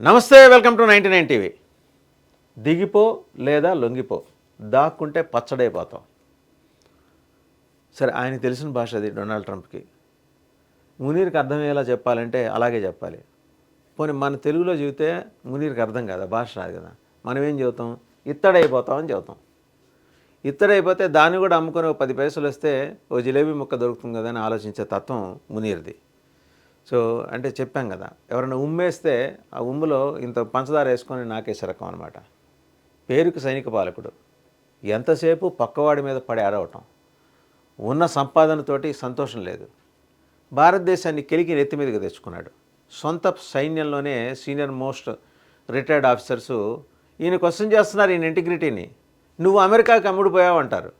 నమస్తే, welcome to 99 TV. దిగిపో లేదా లొంగిపో, దాక్కుంటే పచ్చడైపోతాం. సరే, ఆయనకి తెలిసిన భాష అది డొనాల్డ్ ట్రంప్కి. మునీర్కి అర్థమయ్యేలా చెప్పాలంటే అలాగే చెప్పాలి. పోనీ మన తెలుగులో చెబితే మునీర్కి అర్థం కాదా, భాష రాదు కదా. మనం ఏం చెబుతాం, ఇత్తడైపోతాం అని చెబుతాం. ఇత్తడైపోతే దాన్ని కూడా అమ్ముకొని 10 పైసలు వస్తే ఓ జిలేబీ ముక్క దొరుకుతుంది కదా అని ఆలోచించే తత్వం మునీర్ది. సో అంటే చెప్పాం కదా, ఎవరైనా ఉమ్మేస్తే ఆ ఉమ్ములో ఇంత పంచదార వేసుకొని నాకేసే రకం అనమాట. పేరుకు సైనిక పాలకుడు, ఎంతసేపు పక్కవాడి మీద పడి ఆడవటం, ఉన్న సంపాదనతోటి సంతోషం లేదు. భారతదేశాన్ని కెలికి నెత్తి మీదకి తెచ్చుకున్నాడు. సొంత సైన్యంలోనే సీనియర్ మోస్ట్ రిటైర్డ్ ఆఫీసర్సు ఈయన క్వశ్చన్ చేస్తున్నారు ఈయన ఇంటిగ్రిటీని. నువ్వు అమెరికాకి అమ్ముడుపోయావు అంటారు.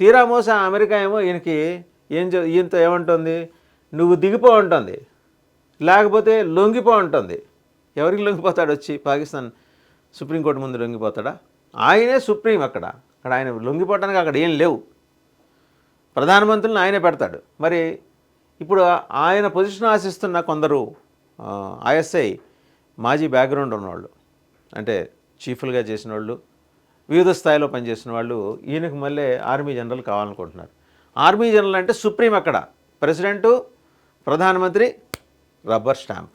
తీరా మోస అమెరికా ఏమో ఈయనకి ఈయనతో ఏమంటుంది, నువ్వు దిగిపో ఉంటుంది, లేకపోతే లొంగిపో ఉంటుంది. ఎవరికి లొంగిపోతాడు వచ్చి? పాకిస్తాన్ సుప్రీంకోర్టు ముందు లొంగిపోతాడా? ఆయనే సుప్రీం. అక్కడ ఆయన లొంగిపోవటానికి అక్కడ ఏం లేవు. ప్రధానమంత్రులను ఆయనే పెడతాడు. మరి ఇప్పుడు ఆయన పొజిషన్ ఆశిస్తున్న కొందరు ఐఎస్ఐ మాజీ బ్యాక్గ్రౌండ్ ఉన్నవాళ్ళు, అంటే చీఫ్లుగా చేసిన వాళ్ళు, వివిధ స్థాయిలో పనిచేసిన వాళ్ళు ఈయనకు మళ్ళీ ఆర్మీ జనరల్ కావాలనుకుంటున్నారు. ఆర్మీ జనరల్ అంటే సుప్రీం. అక్కడ ప్రెసిడెంటు, ప్రధానమంత్రి రబ్బర్ స్టాంప్.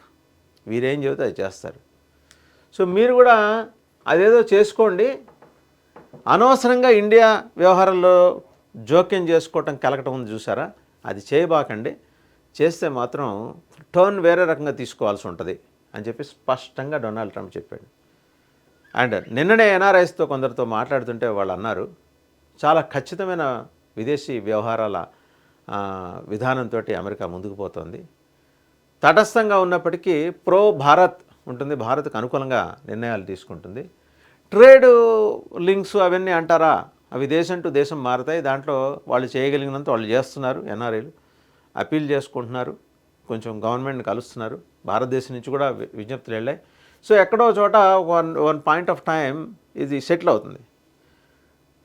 వీరేం చెబితే అది చేస్తారు. సో మీరు కూడా అదేదో చేసుకోండి. అనవసరంగా ఇండియా వ్యవహారాల్లో జోక్యం చేసుకోవటం, కలకటం ఉంది చూసారా, అది చేయబాకండి. చేస్తే మాత్రం టర్న్ వేరే రకంగా తీసుకోవాల్సి ఉంటుంది అని చెప్పి స్పష్టంగా డొనాల్డ్ ట్రంప్ చెప్పాడు. అండ్ నిన్ననే ఎన్ఆర్ఐస్తో కొందరితో మాట్లాడుతుంటే వాళ్ళు అన్నారు, చాలా ఖచ్చితమైన విదేశీ వ్యవహారాల విధానంతో అమెరికా ముందుకు పోతుంది. తటస్థంగా ఉన్నప్పటికీ ప్రో భారత్ ఉంటుంది, భారత్కు అనుకూలంగా నిర్ణయాలు తీసుకుంటుంది. ట్రేడ్ లింక్స్ అవన్నీ అంటారా, అవి దేశం టు దేశం మారుతాయి. దాంట్లో వాళ్ళు చేయగలిగినంత వాళ్ళు చేస్తున్నారు. ఎన్ఆర్ఐలు అపీల్ చేసుకుంటున్నారు, కొంచెం గవర్నమెంట్ని కలుస్తున్నారు. భారతదేశం నుంచి కూడా విజ్ఞప్తులు వెళ్ళాయి. సో ఎక్కడో చోట వన్ పాయింట్ ఆఫ్ టైం ఇది సెటిల్ అవుతుంది.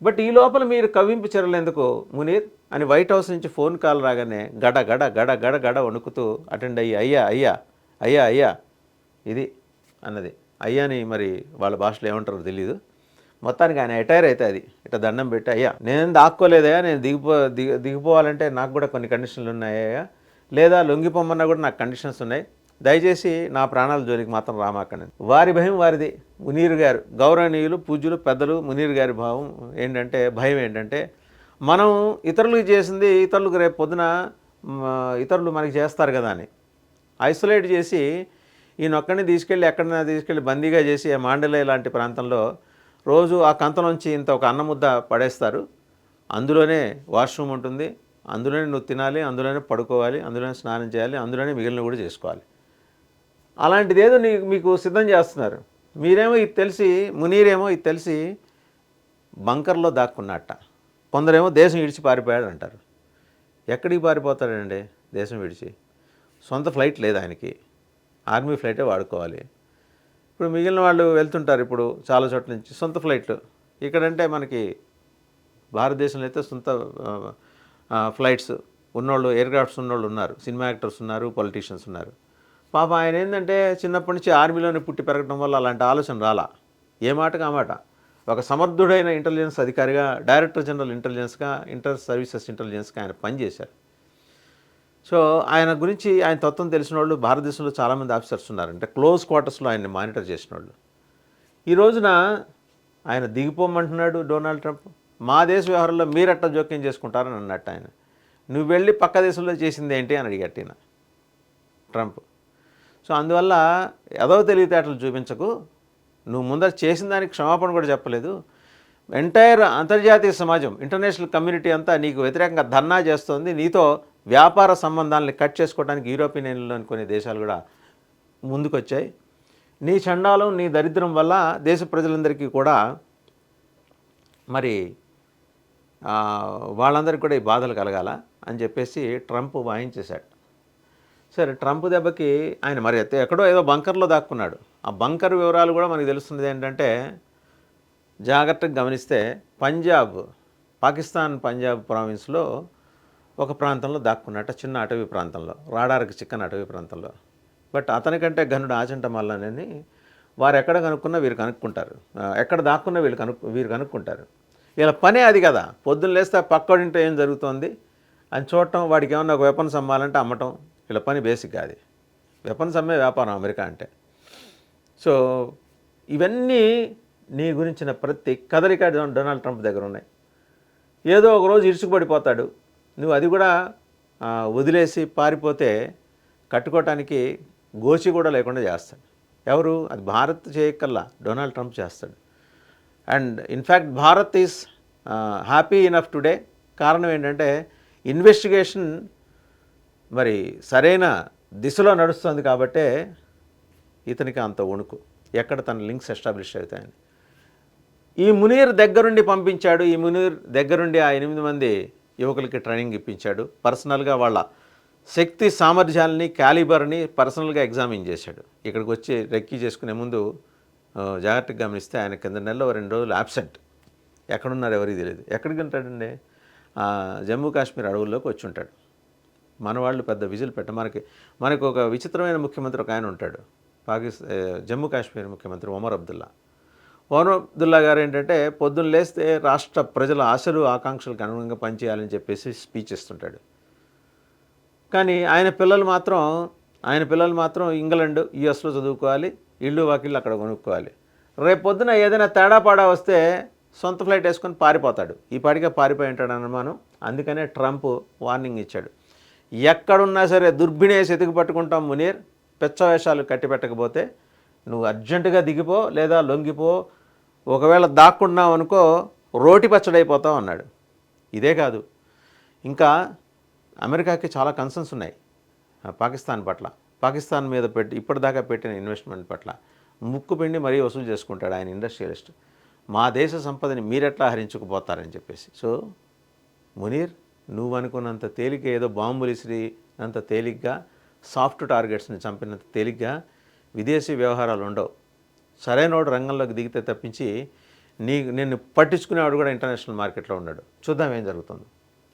బట్ ఈ లోపల మీరు కవ్వింపు చర్యలు ఎందుకు మునీర్ అని వైట్ హౌస్ నుంచి ఫోన్ కాల్ రాగానే గడ గడ గడ గడ గడ వణుకుతూ అటెండ్ అయ్యి అయ్యా అయ్యా అయ్యా అయ్యా ఇది అన్నది. అయ్యాని మరి వాళ్ళ భాషలో ఏమంటారో తెలీదు. మొత్తానికి ఆయన ఎటైర్ అయితే అది ఇట్లా దండం పెట్టి, అయ్యా నేను దాక్కోలేదయ్యా, నేను దిగిపోవాలంటే నాకు కూడా కొన్ని కండిషన్లు ఉన్నాయ్యా, లేదా లొంగిపోమన్నా కూడా నాకు కండిషన్స్ ఉన్నాయి, దయచేసి నా ప్రాణాల జోలికి మాత్రం రామాకండి. వారి భయం వారిది. మునీర్ గారు గౌరవనీయులు, పూజ్యులు, పెద్దలు. మునీర్ గారి భావం ఏంటంటే, భయం ఏంటంటే, మనం ఇతరులకు చేసింది ఇతరులకు రేపు పొద్దున ఇతరులు మనకి చేస్తారు కదా అని ఐసోలేట్ చేసి ఈయనొక్కడిని తీసుకెళ్ళి ఎక్కడైనా తీసుకెళ్ళి బందీగా చేసి మాండలే లాంటి ప్రాంతంలో రోజు ఆ కంతలోంచి ఇంత ఒక అన్నముద్ద పడేస్తారు. అందులోనే వాష్రూమ్ ఉంటుంది, అందులోనే నువ్వు తినాలి, అందులోనే పడుకోవాలి, అందులోనే స్నానం చేయాలి, అందులోనే మిగిలిన కూడా చేసుకోవాలి. అలాంటిది ఏదో మీకు సిద్ధం చేస్తున్నారు. మీరేమో ఇది తెలిసి, మునీరేమో ఇది తెలిసి బంకర్లో దాక్కున్నట్ట. కొందరేమో దేశం విడిచి పారిపోయాడు అంటారు. ఎక్కడికి పారిపోతాడండి దేశం విడిచి? సొంత ఫ్లైట్ లేదు ఆయనకి, ఆర్మీ ఫ్లైటే వాడుకోవాలి. ఇప్పుడు మిగిలిన వాళ్ళు వెళ్తుంటారు ఇప్పుడు చాలా చోట్ల నుంచి సొంత ఫ్లైట్లు. ఇక్కడంటే మనకి భారతదేశంలో అయితే సొంత ఫ్లైట్స్ ఉన్నోళ్ళు, ఎయిర్క్రాఫ్ట్స్ ఉన్నోళ్ళు ఉన్నారు, సినిమా యాక్టర్స్ ఉన్నారు, పొలిటీషియన్స్ ఉన్నారు. పాప ఆయన ఏంటంటే చిన్నప్పటి నుంచి ఆర్మీలోనే పుట్టి పెరగడం వల్ల అలాంటి ఆలోచన రాలా. ఏ మాటకు ఆ మాట. ఒక సమర్థుడైన ఇంటెలిజెన్స్ అధికారిగా, డైరెక్టర్ జనరల్ ఇంటెలిజెన్స్గా, ఇంటర్ సర్వీసెస్ ఇంటెలిజెన్స్గా ఆయన పనిచేశారు. సో ఆయన గురించి, ఆయన తత్వం తెలిసిన వాళ్ళు భారతదేశంలో చాలామంది ఆఫీసర్స్ ఉన్నారు, అంటే క్లోజ్ క్వార్టర్స్లో ఆయన్ని మానిటర్ చేసిన వాళ్ళు. ఈ రోజున ఆయన దిగిపోమంటున్నాడు డొనాల్డ్ ట్రంప్. మా దేశ వ్యవహారంలో మీరట్లా జోక్యం చేసుకుంటారని అన్నట్టు ఆయన. నువ్వు వెళ్ళి పక్క దేశంలో చేసింది ఏంటి అని అడిగట్టిన ట్రంప్. సో అందువల్ల ఏదో తెలివితేటలు చూపించకు. నువ్వు ముందర చేసిన దానికి క్షమాపణ కూడా చెప్పలేదు. ఎంటైర్ అంతర్జాతీయ సమాజం, ఇంటర్నేషనల్ కమ్యూనిటీ అంతా నీకు వ్యతిరేకంగా ధర్నా చేస్తోంది. నీతో వ్యాపార సంబంధాలని కట్ చేసుకోవడానికి యూరోపియన్ యూనియన్లోని కొన్ని దేశాలు కూడా ముందుకొచ్చాయి. నీ చండాలం, నీ దరిద్రం వల్ల దేశ ప్రజలందరికీ కూడా మరి వాళ్ళందరికీ కూడా ఈ బాధలు కలగాల అని చెప్పేసి ట్రంప్ వాయించేశాడు. సరే, ట్రంప్ దెబ్బకి ఆయన మరి ఎక్కడో ఏదో బంకర్లో దాక్కున్నాడు. ఆ బంకర్ వివరాలు కూడా మనకు తెలుస్తున్నది ఏంటంటే, జాగ్రత్తగా గమనిస్తే పాకిస్తాన్ పంజాబ్ ప్రావిన్స్లో ఒక ప్రాంతంలో దాక్కున్నట్ట, చిన్న అటవీ ప్రాంతంలో, రాడార్కి చిక్కని అటవీ ప్రాంతంలో. బట్ అతనికంటే ఘనుడు ఆచంట మల్లనని వారు ఎక్కడ కనుక్కున్నా వీరు కనుక్కుంటారు, ఎక్కడ దాక్కున్నా వీరు కనుక్కుంటారు. వీళ్ళ పనే అది కదా. పొద్దున్న లేస్తే పక్కడింటే ఏం జరుగుతోంది అని చూడటం, వాడికి ఏమన్నా ఒక వెపన్స్ అమ్మాలంటే అమ్మటం, వీళ్ళ పని బేసిక్గా అది. వెపన్స్ అమ్మే వ్యాపారం అమెరికా అంటే. సో ఇవన్నీ నీ గురించిన ప్రతి కదలిక డొనాల్డ్ ట్రంప్ దగ్గర ఉన్నాయి. ఏదో ఒక రోజు ఇరుచుకుపడిపోతాడు, నువ్వు అది కూడా వదిలేసి పారిపోతే కట్టుకోవటానికి గోచి కూడా లేకుండా చేస్తాడు. ఎవరు? అది భారత్ చేయకల్లా డొనాల్డ్ ట్రంప్ చేస్తాడు. And in fact Bharat is happy enough today. కారణం ఏంటంటే ఇన్వెస్టిగేషన్ మరి సరైన దిశలో నడుస్తుంది కాబట్టే ఇతనికి అంత వణుకు, ఎక్కడ తన లింక్స్ ఎస్టాబ్లిష్ అవుతాయని. ఈ మునీర్ దగ్గరుండి పంపించాడు. ఈ మునీర్ దగ్గరుండి ఆ 8 మంది యువకులకి ట్రైనింగ్ ఇప్పించాడు. పర్సనల్గా వాళ్ళ శక్తి సామర్థ్యాలని, క్యాలిబర్ని పర్సనల్గా ఎగ్జామిన్ చేశాడు. ఇక్కడికి వచ్చి రెక్కీ చేసుకునే ముందు జాగ్రత్తగా గమనిస్తే ఆయన కింద నెలలో 2 రోజులు యాబ్సెంట్. ఎక్కడున్నారు ఎవరికి తెలియదు. ఎక్కడికి ఉంటాడండి? జమ్మూ కాశ్మీర్ అడవుల్లోకి వచ్చి ఉంటాడు. మన వాళ్ళు పెద్ద విజిల్ మనకు ఒక విచిత్రమైన ముఖ్యమంత్రి ఒక ఆయన ఉంటాడు, జమ్మూ కాశ్మీర్ ముఖ్యమంత్రి ఒమర్ అబ్దుల్లా గారు. ఏంటంటే పొద్దున్న లేస్తే రాష్ట్ర ప్రజల ఆశలు ఆకాంక్షలకు అనుగుణంగా పనిచేయాలని చెప్పేసి స్పీచ్ ఇస్తుంటాడు. కానీ ఆయన పిల్లలు మాత్రం ఇంగ్లాండ్, యుఎస్లో చదువుకోవాలి, ఇళ్ళు వాకిళ్ళు అక్కడ కొనుక్కోవాలి. రేపు పొద్దున ఏదైనా తేడాపాడా వస్తే సొంత ఫ్లైట్ వేసుకొని పారిపోతాడు. ఈ పాటిగా పారిపోయి ఉంటాడు అనుమానం. అందుకనే ట్రంప్ వార్నింగ్ ఇచ్చాడు, ఎక్కడున్నా సరే దుర్బిణేసి ఎతికి పట్టుకుంటాం మునీర్, పెచ్చవేషాలు కట్టి పెట్టకపోతే నువ్వు అర్జెంటుగా దిగిపో లేదా లొంగిపో, ఒకవేళ దాక్కున్నావు అనుకో రోటి పచ్చడైపోతావు అన్నాడు. ఇదే కాదు, ఇంకా అమెరికాకి చాలా కన్సర్న్స్ ఉన్నాయి పాకిస్తాన్ పట్ల. పాకిస్తాన్ మీద ఇప్పటిదాకా పెట్టిన ఇన్వెస్ట్మెంట్ పట్ల ముక్కు పిండి మరీ వసూలు చేసుకుంటాడు ఆయన ఇండస్ట్రియలిస్ట్. మా దేశ సంపదని మీరెట్లా హరించుకుపోతారని చెప్పేసి. సో మునీర్, నువ్వు అనుకున్నంత తేలిక ఏదో బాంబులు ఇసిరినంత తేలిగ్గా, సాఫ్ట్ టార్గెట్స్ని చంపినంత తేలిగ్గా విదేశీ వ్యవహారాలు ఉండవు. సరైనోడు రంగంలోకి దిగితే తప్పించి నిన్ను పట్టించుకునేవాడు కూడా ఇంటర్నేషనల్ మార్కెట్లో ఉన్నాడు. చూద్దాం ఏం జరుగుతుందో.